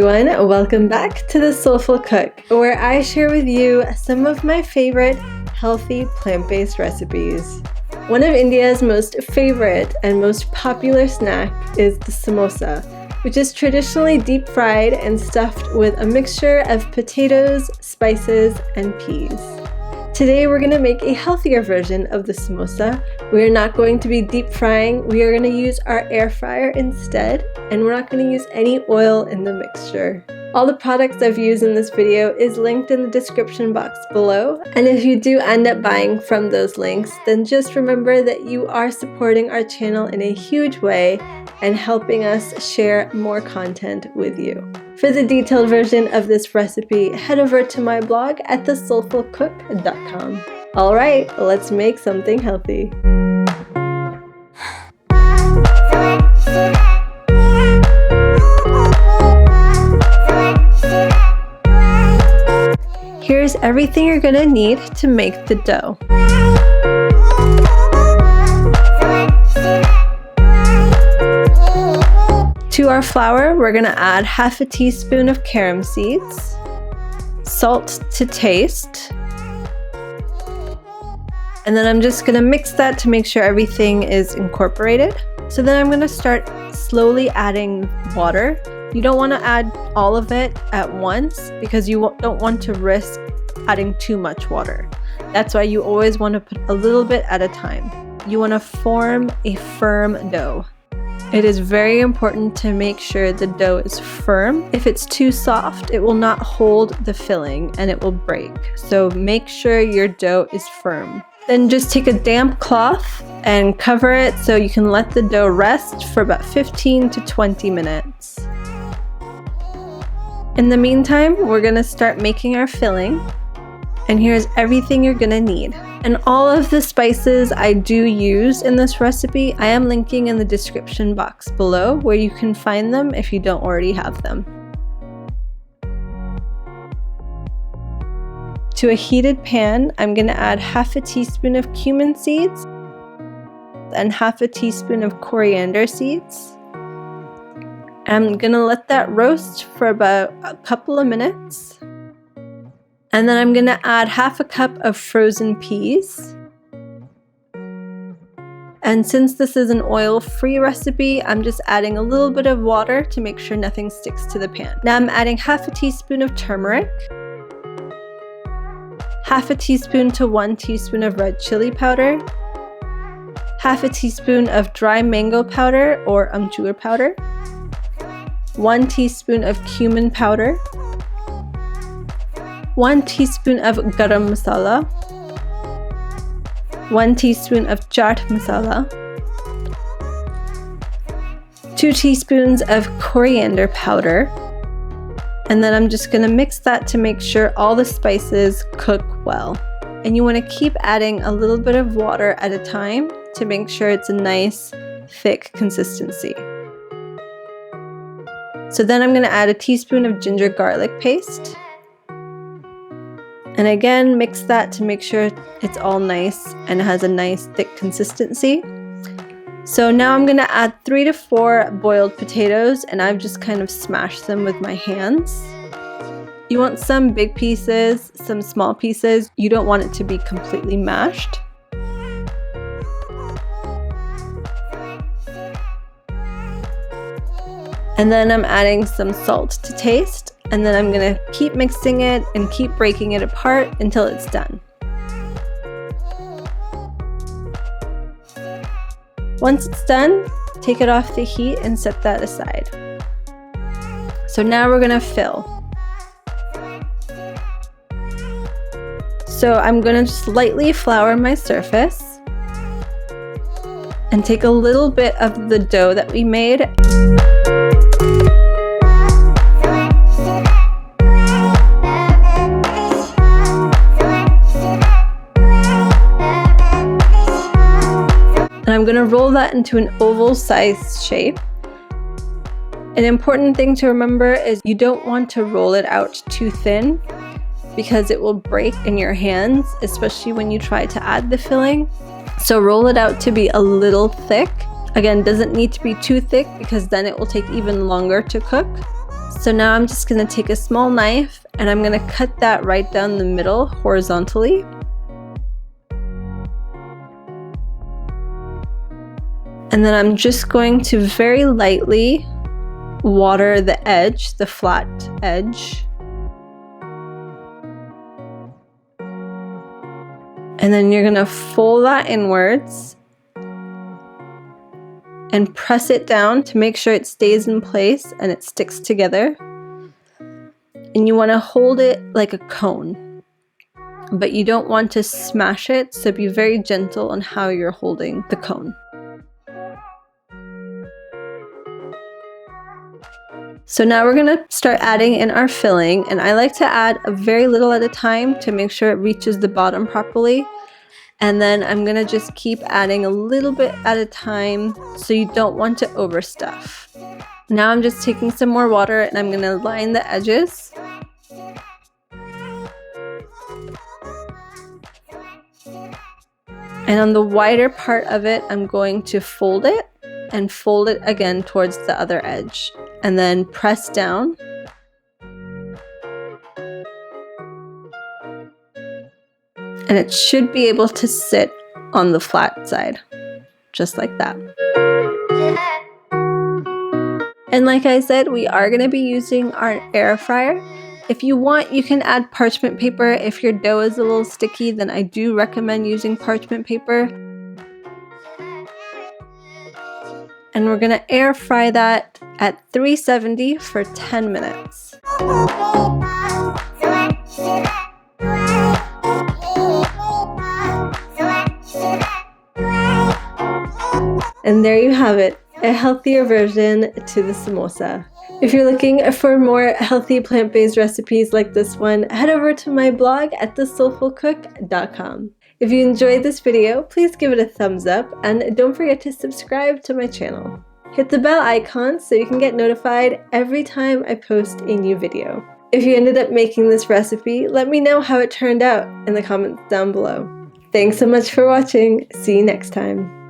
everyone, welcome back to the Soulful Cook, where I share with you some of my favorite healthy plant-based recipes. One of India's most favorite and most popular snack is the samosa, which is traditionally deep fried and stuffed with a mixture of potatoes, spices, and peas. Today we're going to make a healthier version of the samosa. We're not going to be deep frying, we are going to use our air fryer instead, and we're not going to use any oil in the mixture. All the products I've used in this video is linked in the description box below, and if you do end up buying from those links, then just remember that you are supporting our channel in a huge way and helping us share more content with you. For the detailed version of this recipe, head over to my blog at thesoulfulcook.com. Alright, let's make something healthy. Here's everything you're gonna need to make the dough. To our flour, we're gonna add half a teaspoon of carom seeds, salt to taste, and then I'm just gonna mix that to make sure everything is incorporated. So then I'm gonna start slowly adding water. You don't want to add all of it at once because you don't want to risk adding too much water. That's why you always want to put a little bit at a time. You want to form a firm dough. It is very important to make sure the dough is firm. If it's too soft, it will not hold the filling and it will break. So make sure your dough is firm. Then just take a damp cloth and cover it so you can let the dough rest for about 15 to 20 minutes. In the meantime, we're gonna start making our filling, and here's everything you're gonna need. And all of the spices I do use in this recipe, I am linking in the description box below where you can find them if you don't already have them. To a heated pan, I'm gonna add half a teaspoon of cumin seeds and half a teaspoon of coriander seeds. I'm gonna let that roast for about a couple of minutes. And then I'm gonna add half a cup of frozen peas. And since this is an oil-free recipe, I'm just adding a little bit of water to make sure nothing sticks to the pan. Now I'm adding half a teaspoon of turmeric, half a teaspoon to 1 teaspoon of red chili powder, half a teaspoon of dry mango powder or amchur powder, 1 teaspoon of cumin powder, 1 teaspoon of garam masala, 1 teaspoon of chaat masala, 2 teaspoons of coriander powder, and then I'm just gonna mix that to make sure all the spices cook well. And you wanna keep adding a little bit of water at a time to make sure it's a nice, thick consistency. So then I'm gonna add a teaspoon of ginger garlic paste. And again, mix that to make sure it's all nice and has a nice thick consistency. So now I'm gonna add 3 to 4 boiled potatoes, and I've just kind of smashed them with my hands. You want some big pieces, some small pieces. You don't want it to be completely mashed. And then I'm adding some salt to taste, and then I'm gonna keep mixing it and keep breaking it apart until it's done. Once it's done, take it off the heat and set that aside. So now we're gonna fill. So I'm gonna just lightly flour my surface and take a little bit of the dough that we made. And I'm going to roll that into an oval-sized shape. An important thing to remember is you don't want to roll it out too thin because it will break in your hands, especially when you try to add the filling. So roll it out to be a little thick. Again, doesn't need to be too thick because then it will take even longer to cook. So now I'm just going to take a small knife and I'm going to cut that right down the middle horizontally. And then I'm just going to very lightly water the edge, the flat edge. And then you're going to fold that inwards and press it down to make sure it stays in place and it sticks together. And you want to hold it like a cone, but you don't want to smash it, so be very gentle on how you're holding the cone. So now we're going to start adding in our filling, and I like to add a very little at a time to make sure it reaches the bottom properly. And then I'm going to just keep adding a little bit at a time, so you don't want to overstuff. Now I'm just taking some more water and I'm going to line the edges. And on the wider part of it, I'm going to fold it and fold it again towards the other edge. And then press down. And it should be able to sit on the flat side, just like that. And like I said, we are going to be using our air fryer. If you want, you can add parchment paper. If your dough is a little sticky, then I do recommend using parchment paper. And we're going to air fry that at 370 for 10 minutes. And there you have it, a healthier version to the samosa. If you're looking for more healthy plant-based recipes like this one, head over to my blog at thesoulfulcook.com. If you enjoyed this video, please give it a thumbs up and don't forget to subscribe to my channel. Hit the bell icon so you can get notified every time I post a new video. If you ended up making this recipe, let me know how it turned out in the comments down below. Thanks so much for watching. See you next time.